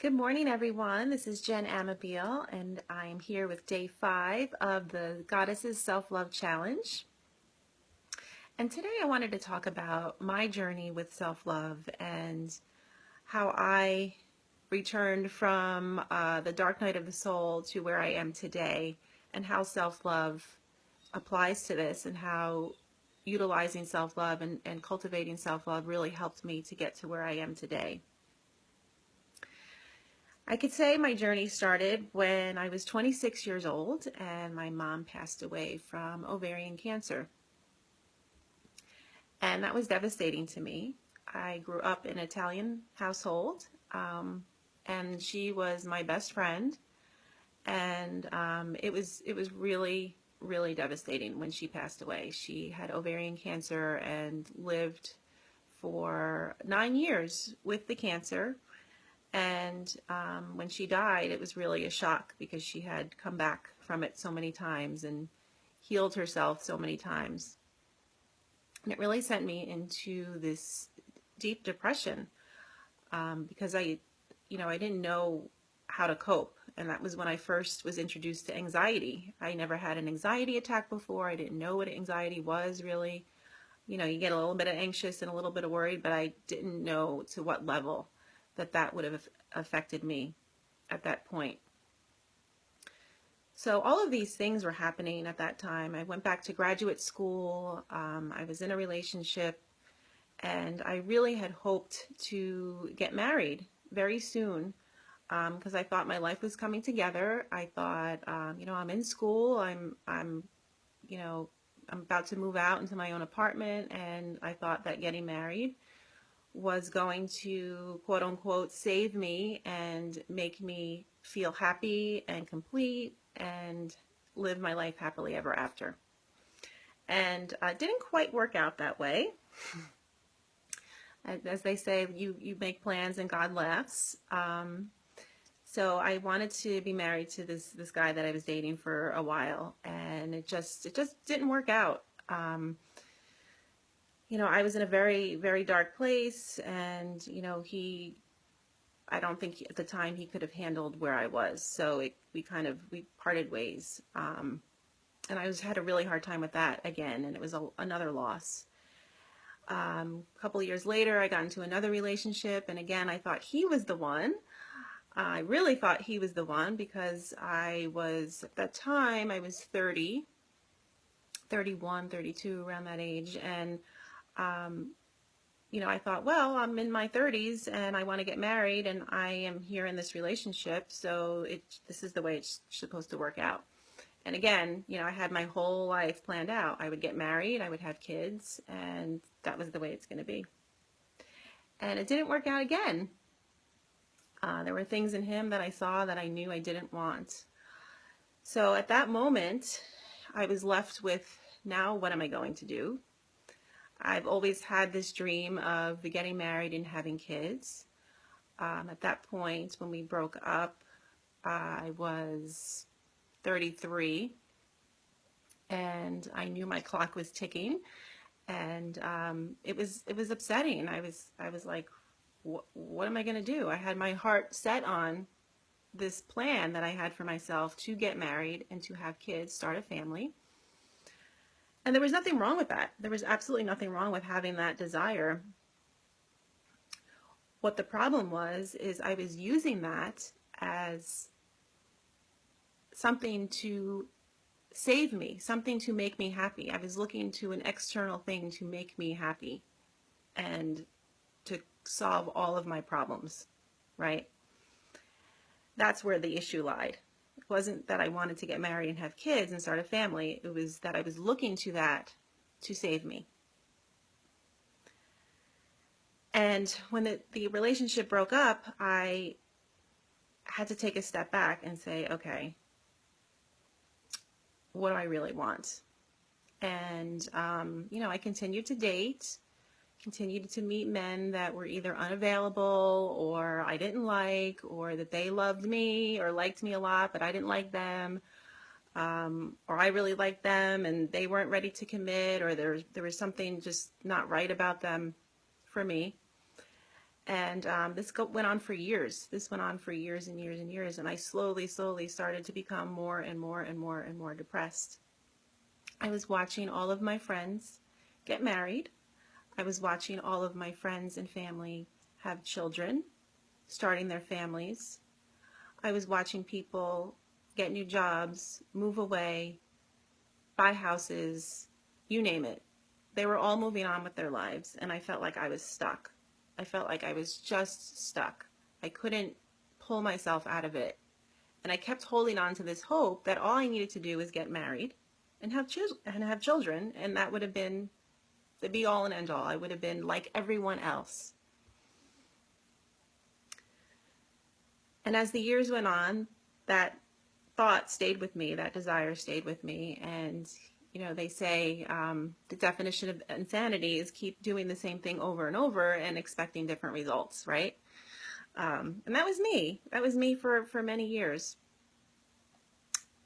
Good morning, everyone. This is Jen Amabile, and I'm here with day 5 of the Goddesses Self-Love Challenge. And today I wanted to talk about my journey with self-love and how I returned from the dark night of the soul to where I am today, and how self-love applies to this, and how utilizing self-love and cultivating self-love really helped me to get to where I am today. I could say my journey started when I was 26 years old and my mom passed away from ovarian cancer. And that was devastating to me. I grew up in an Italian household, and she was my best friend. And it was really, really devastating when she passed away. She had ovarian cancer and lived for 9 years with the cancer. And when she died, it was really a shock because she had come back from it so many times and healed herself so many times. And it really sent me into this deep depression because I didn't know how to cope. And that was when I first was introduced to anxiety. I never had an anxiety attack before. I didn't know what anxiety was really. You get a little bit of anxious and a little bit of worried, but I didn't know to what level that would have affected me at that point. So all of these things were happening at that time. I went back to graduate school. I was in a relationship, and I really had hoped to get married very soon because I thought my life was coming together. I thought, I'm in school. I'm about to move out into my own apartment, and I thought that getting married was going to, quote unquote, save me and make me feel happy and complete and live my life happily ever after. And it didn't quite work out that way. As they say, you make plans and God laughs. So I wanted to be married to this guy that I was dating for a while, and it just didn't work out. I was in a very, very dark place, and, I don't think at the time he could have handled where I was. So we parted ways. And I had a really hard time with that again, and it was another loss. A couple of years later, I got into another relationship, and again, I thought he was the one. I really thought he was the one because at that time, I was 30, 31, 32, around that age, and I thought, well, I'm in my 30s and I want to get married and I am here in this relationship, so this is the way it's supposed to work out. And again, I had my whole life planned out. I would get married, I would have kids, and that was the way it's going to be. And it didn't work out again. There were things in him that I saw that I knew I didn't want. So at that moment, I was left with, now what am I going to do? I've always had this dream of getting married and having kids. At that point, when we broke up, I was 33, and I knew my clock was ticking, and it was upsetting. I was like, what am I going to do? I had my heart set on this plan that I had for myself to get married and to have kids, start a family. And there was nothing wrong with that. There was absolutely nothing wrong with having that desire. What the problem is I was using that as something to save me, something to make me happy. I was looking to an external thing to make me happy and to solve all of my problems, right? That's where the issue lied. It wasn't that I wanted to get married and have kids and start a family. It was that I was looking to that to save me. And when the relationship broke up, I had to take a step back and say, okay, what do I really want? And, I continued to date, continued to meet men that were either unavailable or I didn't like, or that they loved me or liked me a lot, but I didn't like them. Or I really liked them and they weren't ready to commit, or there was something just not right about them for me. And went on for years. This went on for years and years and years. And I slowly, slowly started to become more and more and more and more depressed. I was watching all of my friends get married. I was watching all of my friends and family have children, starting their families. I was watching people get new jobs, move away, buy houses, you name it. They were all moving on with their lives, and I felt like I was stuck. I felt like I was just stuck. I couldn't pull myself out of it. And I kept holding on to this hope that all I needed to do was get married and have children, and that would have been the be all and end all. I would have been like everyone else. And as the years went on, that thought stayed with me, that desire stayed with me. And, you know, they say the definition of insanity is keep doing the same thing over and over and expecting different results, right? And that was me. That was me for many years.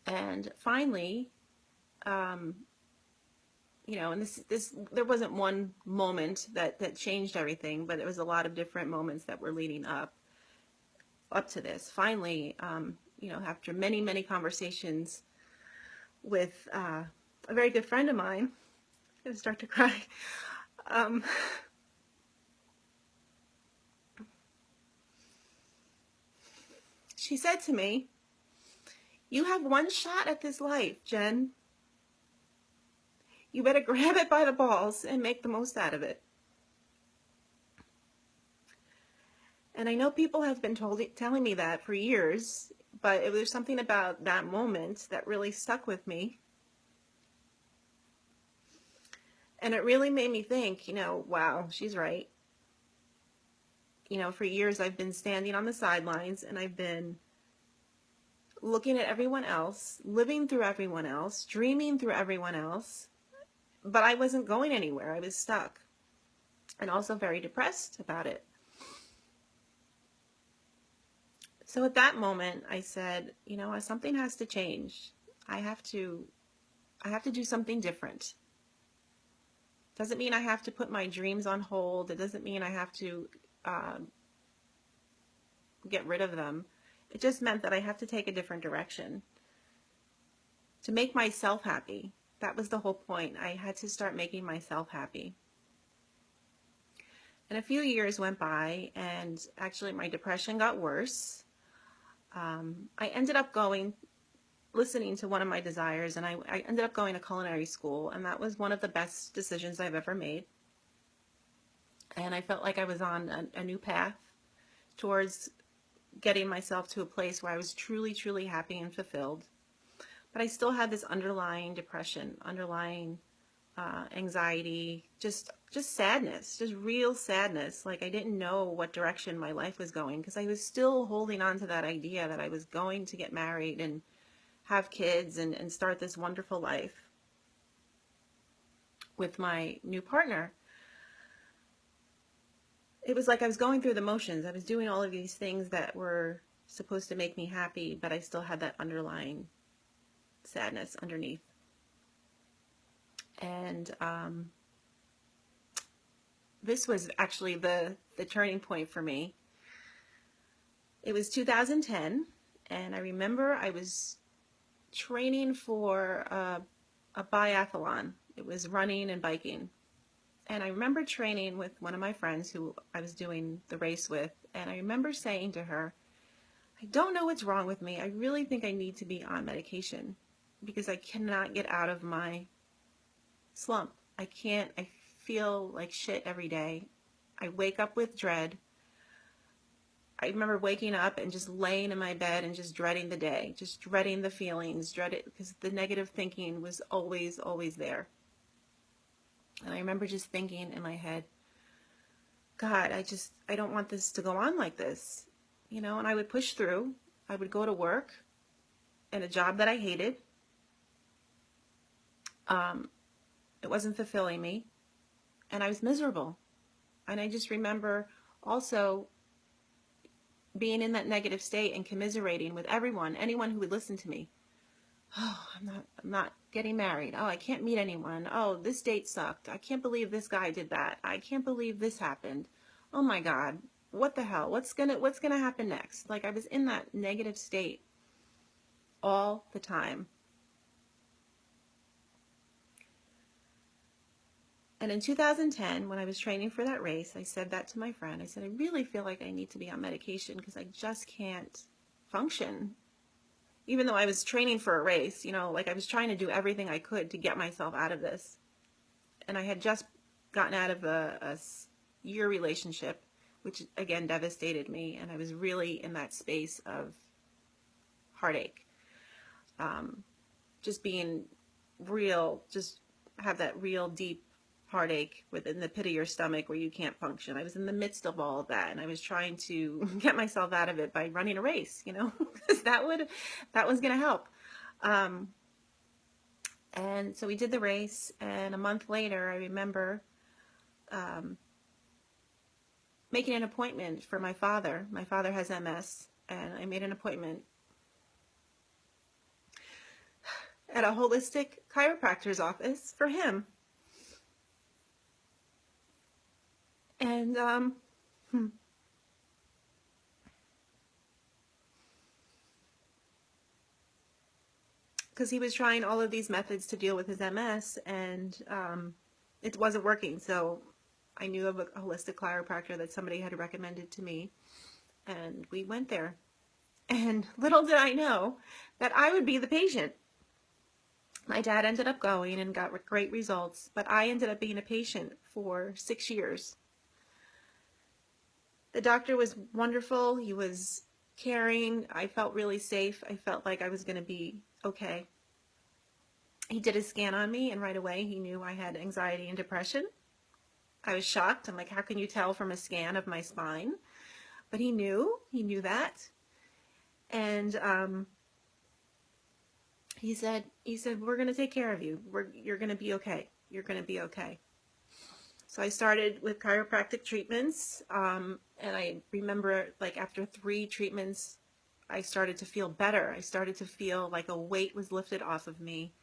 And finally, you know, and there wasn't one moment that changed everything, but it was a lot of different moments that were leading up to this. Finally, you know, after many, many conversations with a very good friend of mine, I'm going to start to cry. She said to me, "You have one shot at this life, Jen. You better grab it by the balls and make the most out of it." And I know people have been telling me that for years, but it was something about that moment that really stuck with me. And it really made me think, you know, wow, she's right. You know, for years I've been standing on the sidelines and I've been looking at everyone else, living through everyone else, dreaming through everyone else, but I wasn't going anywhere. I was stuck and also very depressed about it. So at that moment, I said, you know, something has to change. I have to do something different. Doesn't mean I have to put my dreams on hold. It doesn't mean I have to get rid of them. It just meant that I have to take a different direction to make myself happy. That was the whole point. I had to start making myself happy. And a few years went by, and actually my depression got worse. I ended up listening to one of my desires, and I ended up going to culinary school, and that was one of the best decisions I've ever made. And I felt like I was on a new path towards getting myself to a place where I was truly, truly happy and fulfilled. But I still had this underlying depression, underlying anxiety, just sadness, just real sadness. Like I didn't know what direction my life was going because I was still holding on to that idea that I was going to get married and have kids and start this wonderful life with my new partner. It was like I was going through the motions. I was doing all of these things that were supposed to make me happy, but I still had that underlying sadness underneath. And this was actually the turning point for me. It was 2010, and I remember I was training for a biathlon. It was running and biking. And I remember training with one of my friends who I was doing the race with, and I remember saying to her, "I don't know what's wrong with me. I really think I need to be on medication because I cannot get out of my slump. I feel like shit every day. I wake up with dread. I remember waking up and just laying in my bed and just dreading the day, just dreading the feelings, because the negative thinking was always, always there. And I remember just thinking in my head, God, I don't want this to go on like this, you know, and I would push through. I would go to work in a job that I hated. It wasn't fulfilling me, and I was miserable. And I just remember also being in that negative state and commiserating with anyone who would listen to me. Oh, I'm not getting married. Oh, I can't meet anyone. Oh, this date sucked. I can't believe this guy did that. I can't believe this happened. Oh my God. what the hell? What's gonna happen next? Like, I was in that negative state all the time. And in 2010, when I was training for that race, I said that to my friend. I said, I really feel like I need to be on medication because I just can't function. Even though I was training for a race, you know, like I was trying to do everything I could to get myself out of this. And I had just gotten out of a year relationship, which again devastated me. And I was really in that space of heartache. Just being real, just have that real deep heartache within the pit of your stomach where you can't function. I was in the midst of all of that, and I was trying to get myself out of it by running a race, you know, because that was going to help. And so we did the race, and a month later, I remember making an appointment for my father. My father has MS, and I made an appointment at a holistic chiropractor's office for him. And because he was trying all of these methods to deal with his MS, and it wasn't working. So I knew of a holistic chiropractor that somebody had recommended to me, and we went there. And little did I know that I would be the patient. My dad ended up going and got great results, but I ended up being a patient for 6 years. The doctor was wonderful. He was caring. I felt really safe. I felt like I was going to be okay. He did a scan on me, and right away he knew I had anxiety and depression. I was shocked. I'm like, how can you tell from a scan of my spine? But he knew that. And he said, we're going to take care of you. You're going to be okay. You're going to be okay. So I started with chiropractic treatments, and I remember, like, after 3 treatments, I started to feel better. I started to feel like a weight was lifted off of me.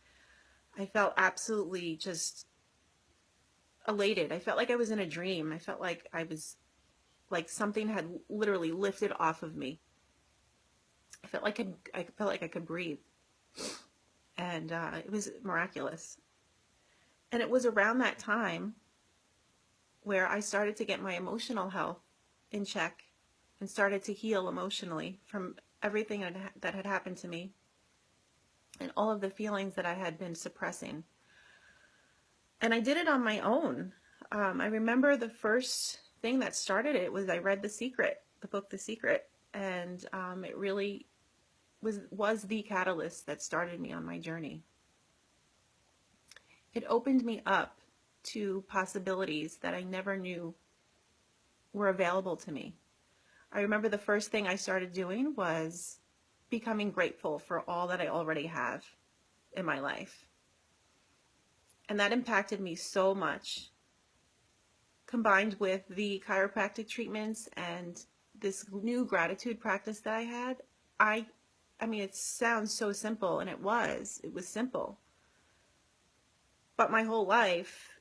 I felt absolutely just elated. I felt like I was in a dream. I felt like I was, like something had literally lifted off of me. I felt like I could breathe, and it was miraculous. And it was around that time where I started to get my emotional health in check and started to heal emotionally from everything that had happened to me and all of the feelings that I had been suppressing. And I did it on my own. I remember the first thing that started it was I read the book The Secret, and it really was the catalyst that started me on my journey. It opened me up to possibilities that I never knew were available to me. I remember the first thing I started doing was becoming grateful for all that I already have in my life. And that impacted me so much, combined with the chiropractic treatments and this new gratitude practice that I had. I mean, it sounds so simple, and it was simple. But my whole life,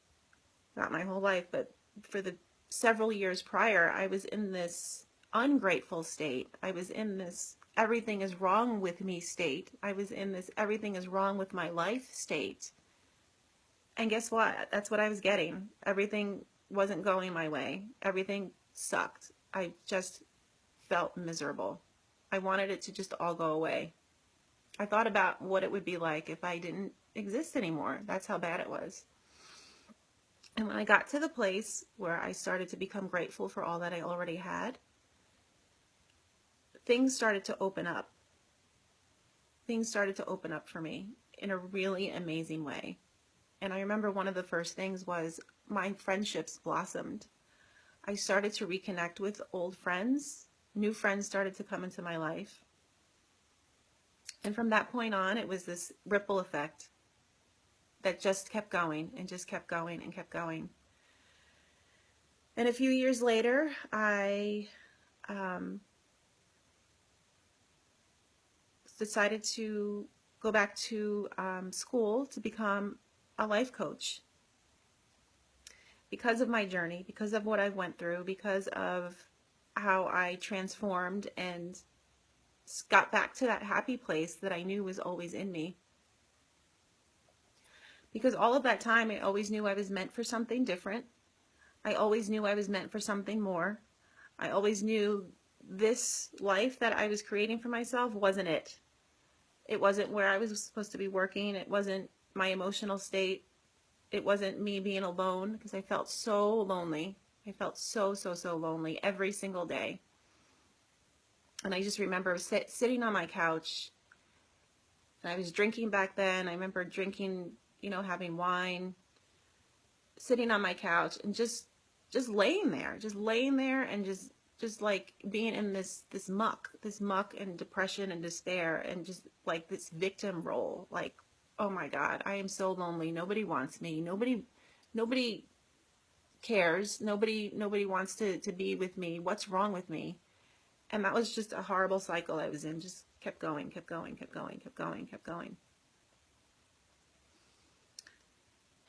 not my whole life, but for the several years prior, I was in this ungrateful state. I was in this everything is wrong with me state. I was in this everything is wrong with my life state. And guess what? That's what I was getting. Everything wasn't going my way. Everything sucked. I just felt miserable. I wanted it to just all go away. I thought about what it would be like if I didn't exist anymore. That's how bad it was. And when I got to the place where I started to become grateful for all that I already had, things started to open up. Things started to open up for me in a really amazing way. And I remember one of the first things was my friendships blossomed. I started to reconnect with old friends. New friends started to come into my life. And from that point on, it was this ripple effect that just kept going and just kept going and kept going. And a few years later, I decided to go back to school to become a life coach. Because of my journey, because of what I went through, because of how I transformed and got back to that happy place that I knew was always in me. Because all of that time, I always knew I was meant for something different. I always knew I was meant for something more. I always knew this life that I was creating for myself wasn't it. It wasn't where I was supposed to be working. It wasn't my emotional state. It wasn't me being alone, because I felt so lonely. I felt so, so, so lonely every single day. And I just remember sitting on my couch, and I was drinking back then. I remember drinking, having wine, sitting on my couch and just laying there and just like being in this muck and depression and despair, and just like this victim role. Like, oh my God, I am so lonely. Nobody wants me. Nobody cares. Nobody wants to be with me. What's wrong with me? And that was just a horrible cycle I was in. Just kept going.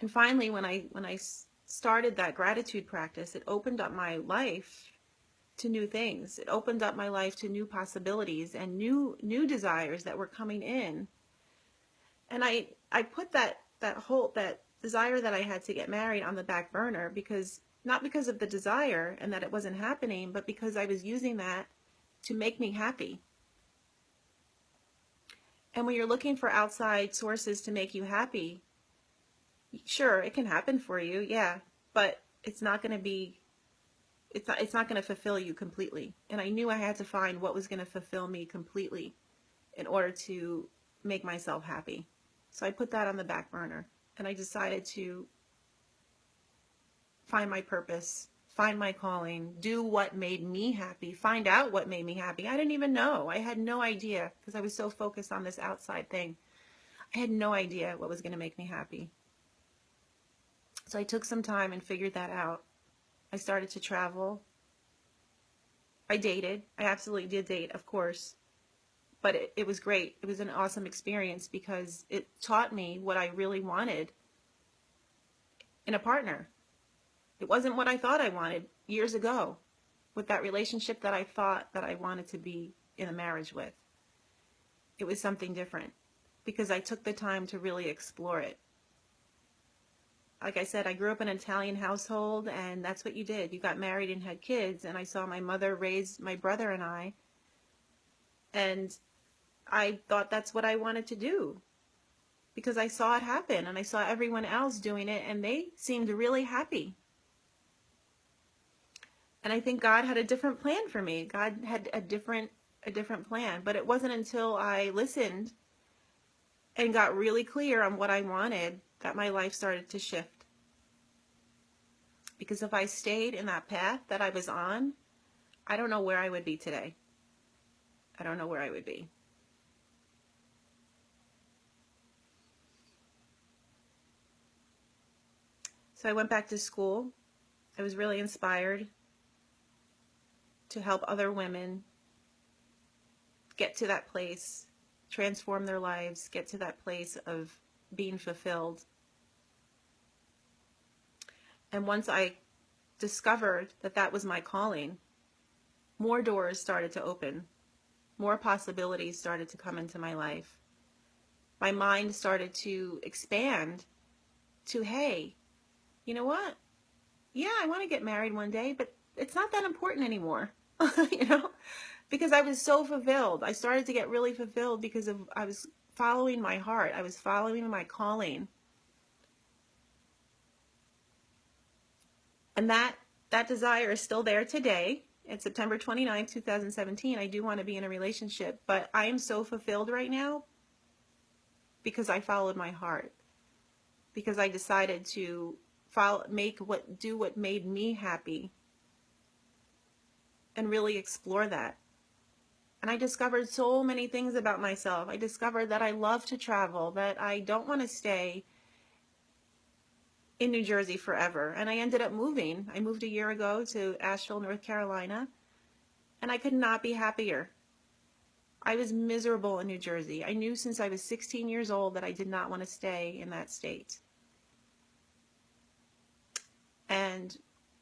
And finally, when I started that gratitude practice, it opened up my life to new things. It opened up my life to new possibilities and new desires that were coming in. And I put that desire that I had to get married on the back burner, because not because of the desire and that it wasn't happening, but because I was using that to make me happy. And when you're looking for outside sources to make you happy, sure, it can happen for you, yeah, but it's not going to fulfill you completely. And I knew I had to find what was going to fulfill me completely in order to make myself happy. So I put that on the back burner, and I decided to find my purpose, find my calling, do what made me happy, find out what made me happy. I didn't even know. I had no idea, because I was so focused on this outside thing. I had no idea what was going to make me happy. So I took some time and figured that out. I started to travel. I dated. I absolutely did date, of course. But it was great. It was an awesome experience, because it taught me what I really wanted in a partner. It wasn't what I thought I wanted years ago with that relationship that I thought that I wanted to be in a marriage with. It was something different, because I took the time to really explore it. Like I said, I grew up in an Italian household, and that's what you did. You got married and had kids, and I saw my mother raise my brother and I thought that's what I wanted to do, because I saw it happen, and I saw everyone else doing it, and they seemed really happy. And I think God had a different plan for me. God had a different plan, but it wasn't until I listened and got really clear on what I wanted that my life started to shift. Because if I stayed in that path that I was on, I don't know where I would be today. I don't know where I would be. So I went back to school. I was really inspired to help other women get to that place, transform their lives, get to that place of being fulfilled. And once I discovered that that was my calling, more doors started to open. More possibilities started to come into my life. My mind started to expand to, hey, you know what? Yeah, I want to get married one day, but it's not that important anymore, because I was so fulfilled. I started to get really fulfilled because I was following my heart. I was following my calling. And that desire is still there today. It's September 29th, 2017. I do want to be in a relationship, but I am so fulfilled right now because I followed my heart. Because I decided to do what made me happy and really explore that. And I discovered so many things about myself. I discovered that I love to travel, that I don't want to stay in New Jersey forever. And I ended up moving. I moved a year ago to Asheville, North Carolina, and I could not be happier. I was miserable in New Jersey. I knew since I was 16 years old that I did not want to stay in that state. And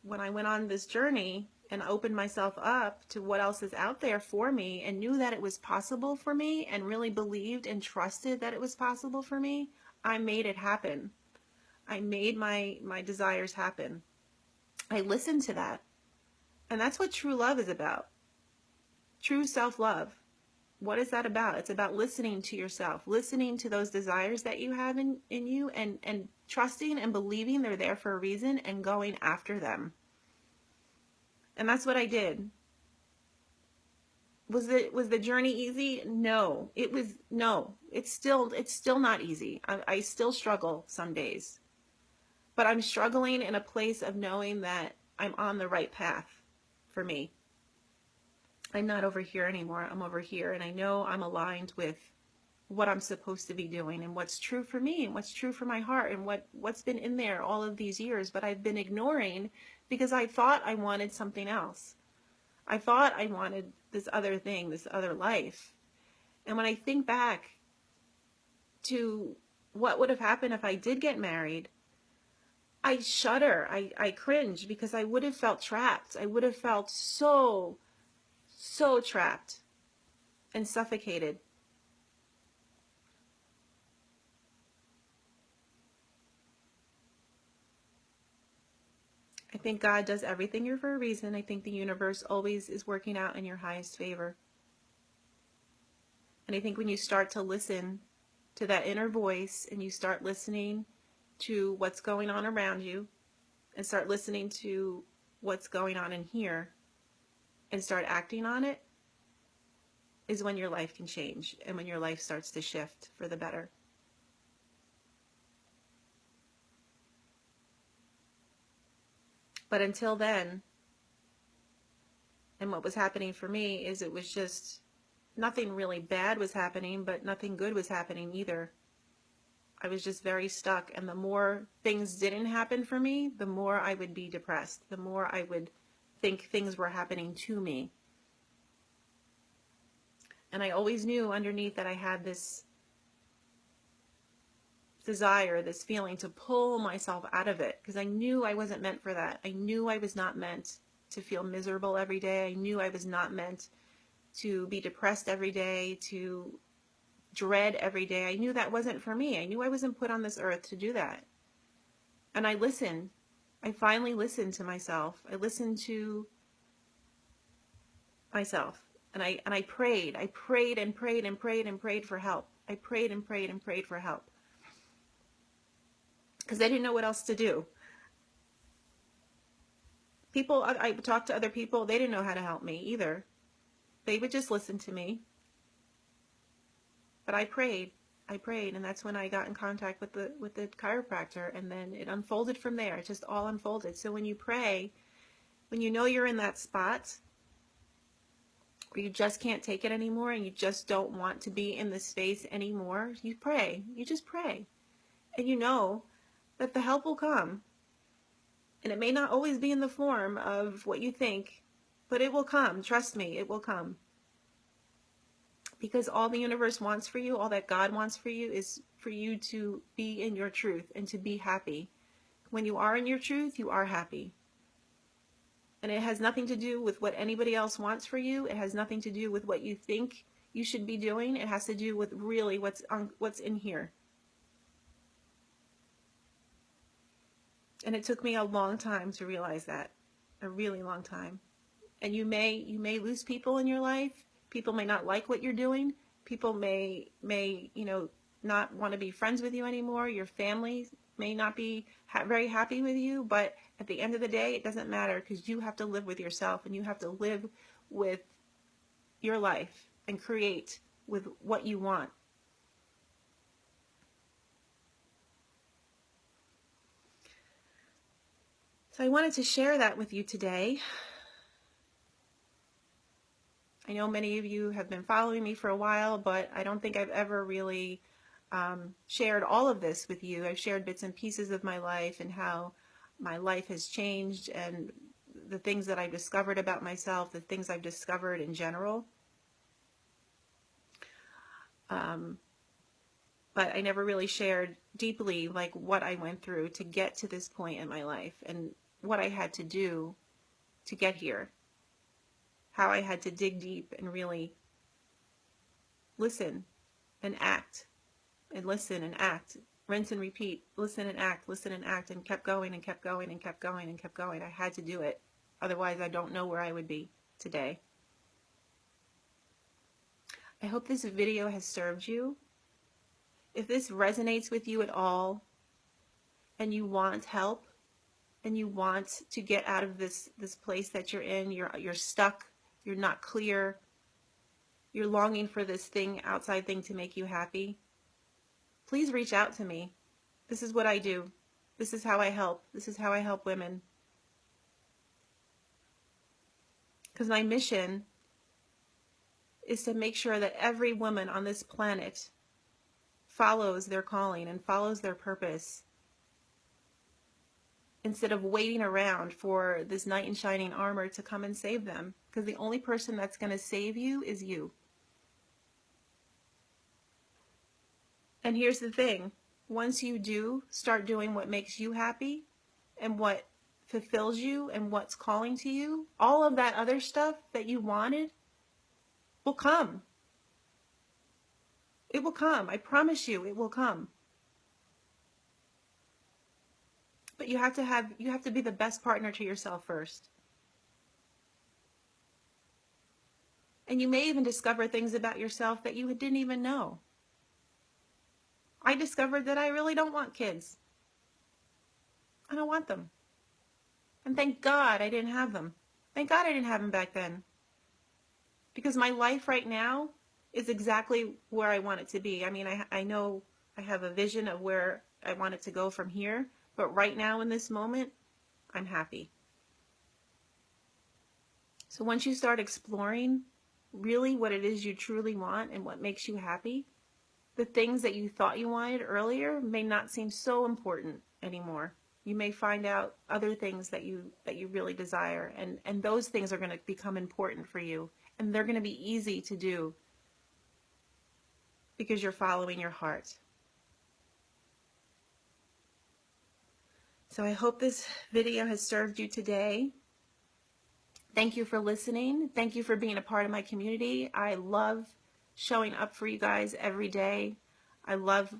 when I went on this journey and opened myself up to what else is out there for me, and knew that it was possible for me, and really believed and trusted that it was possible for me, I made it happen. I made my desires happen. I listened to that. And that's what true love is about. True self-love. What is that about? It's about listening to yourself, listening to those desires that you have in you, and trusting and believing they're there for a reason and going after them. And that's what I did. Was the journey easy? No. It's still not easy. I still struggle some days. But I'm struggling in a place of knowing that I'm on the right path for me. I'm not over here anymore. I'm over here, and I know I'm aligned with what I'm supposed to be doing and what's true for me and what's true for my heart and what's been in there all of these years, but I've been ignoring because I thought I wanted something else. I thought I wanted this other thing, this other life. And when I think back to what would have happened if I did get married, I shudder. I cringe, because I would have felt trapped. I would have felt so trapped and suffocated. I think God does everything here for a reason. I think the universe always is working out in your highest favor. And I think when you start to listen to that inner voice, and you start listening to what's going on around you, and start listening to what's going on in here, and start acting on it, is when your life can change, and when your life starts to shift for the better. But until then, and what was happening for me is, it was just nothing really bad was happening, but nothing good was happening either. I was just very stuck, and the more things didn't happen for me, the more I would be depressed, the more I would think things were happening to me. And I always knew underneath that I had this desire, this feeling to pull myself out of it, because I knew I wasn't meant for that. I knew I was not meant to feel miserable every day. I knew I was not meant to be depressed every day, to dread every day. I knew that wasn't for me. I knew I wasn't put on this earth to do that. And I listened. I finally listened to myself. I listened to myself. And I prayed. I prayed and prayed and prayed and prayed for help. I prayed and prayed and prayed for help, because I didn't know what else to do. People, I talked to other people, they didn't know how to help me either. They would just listen to me. But I prayed, and that's when I got in contact with the chiropractor, and then it unfolded from there. It just all unfolded. So when you pray, when you know you're in that spot where you just can't take it anymore, and you just don't want to be in this space anymore, you pray. You just pray. And you know that the help will come. And it may not always be in the form of what you think, but it will come. Trust me, it will come. Because all the universe wants for you, all that God wants for you, is for you to be in your truth and to be happy. When you are in your truth, you are happy. And it has nothing to do with what anybody else wants for you. It has nothing to do with what you think you should be doing. It has to do with really what's in here. And it took me a long time to realize that, a really long time. And you may lose people in your life. People may not like what you're doing. People may not want to be friends with you anymore. Your family may not be very happy with you. But at the end of the day, it doesn't matter, because you have to live with yourself, and you have to live with your life and create with what you want. So I wanted to share that with you today. I know many of you have been following me for a while, but I don't think I've ever really shared all of this with you. I've shared bits and pieces of my life and how my life has changed, and the things that I've discovered about myself, the things I've discovered in general. But I never really shared deeply like what I went through to get to this point in my life, and what I had to do to get here, how I had to dig deep and really listen and act, and listen and act, rinse and repeat, listen and act, and kept going and kept going and kept going and kept going. I had to do it. Otherwise, I don't know where I would be today. I hope this video has served you. If this resonates with you at all, and you want help, and you want to get out of this place that you're in, you're stuck, you're not clear, you're longing for this outside thing to make you happy, please reach out to me. This is what I do. This is how I help. This is how I help women. Because my mission is to make sure that every woman on this planet follows their calling and follows their purpose, instead of waiting around for this knight in shining armor to come and save them. Because the only person that's going to save you is you. And here's the thing. Once you do start doing what makes you happy and what fulfills you and what's calling to you, all of that other stuff that you wanted will come. It will come. I promise you, it will come. But you have to be the best partner to yourself first. And you may even discover things about yourself that you didn't even know. I discovered that I really don't want kids. I don't want them. And thank God I didn't have them. Thank God I didn't have them back then. Because my life right now is exactly where I want it to be. I mean, I know I have a vision of where I want it to go from here. But right now in this moment, I'm happy. So once you start exploring really what it is you truly want and what makes you happy, the things that you thought you wanted earlier may not seem so important anymore. You may find out other things that you really desire, and those things are going to become important for you, and they're going to be easy to do because you're following your heart. So I hope this video has served you today. Thank you for listening. Thank you for being a part of my community. I love showing up for you guys every day. I love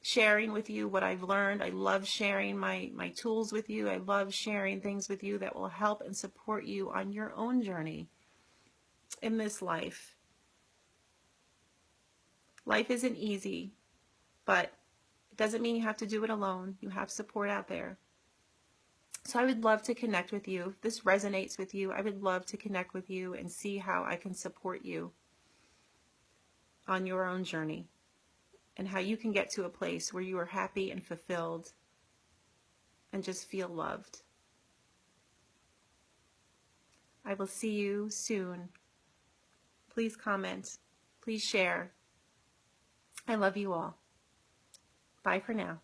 sharing with you what I've learned. I love sharing my tools with you. I love sharing things with you that will help and support you on your own journey in this life. Life isn't easy, but it doesn't mean you have to do it alone. You have support out there. So I would love to connect with you. If this resonates with you, I would love to connect with you and see how I can support you on your own journey and how you can get to a place where you are happy and fulfilled and just feel loved. I will see you soon. Please comment. Please share. I love you all. Bye for now.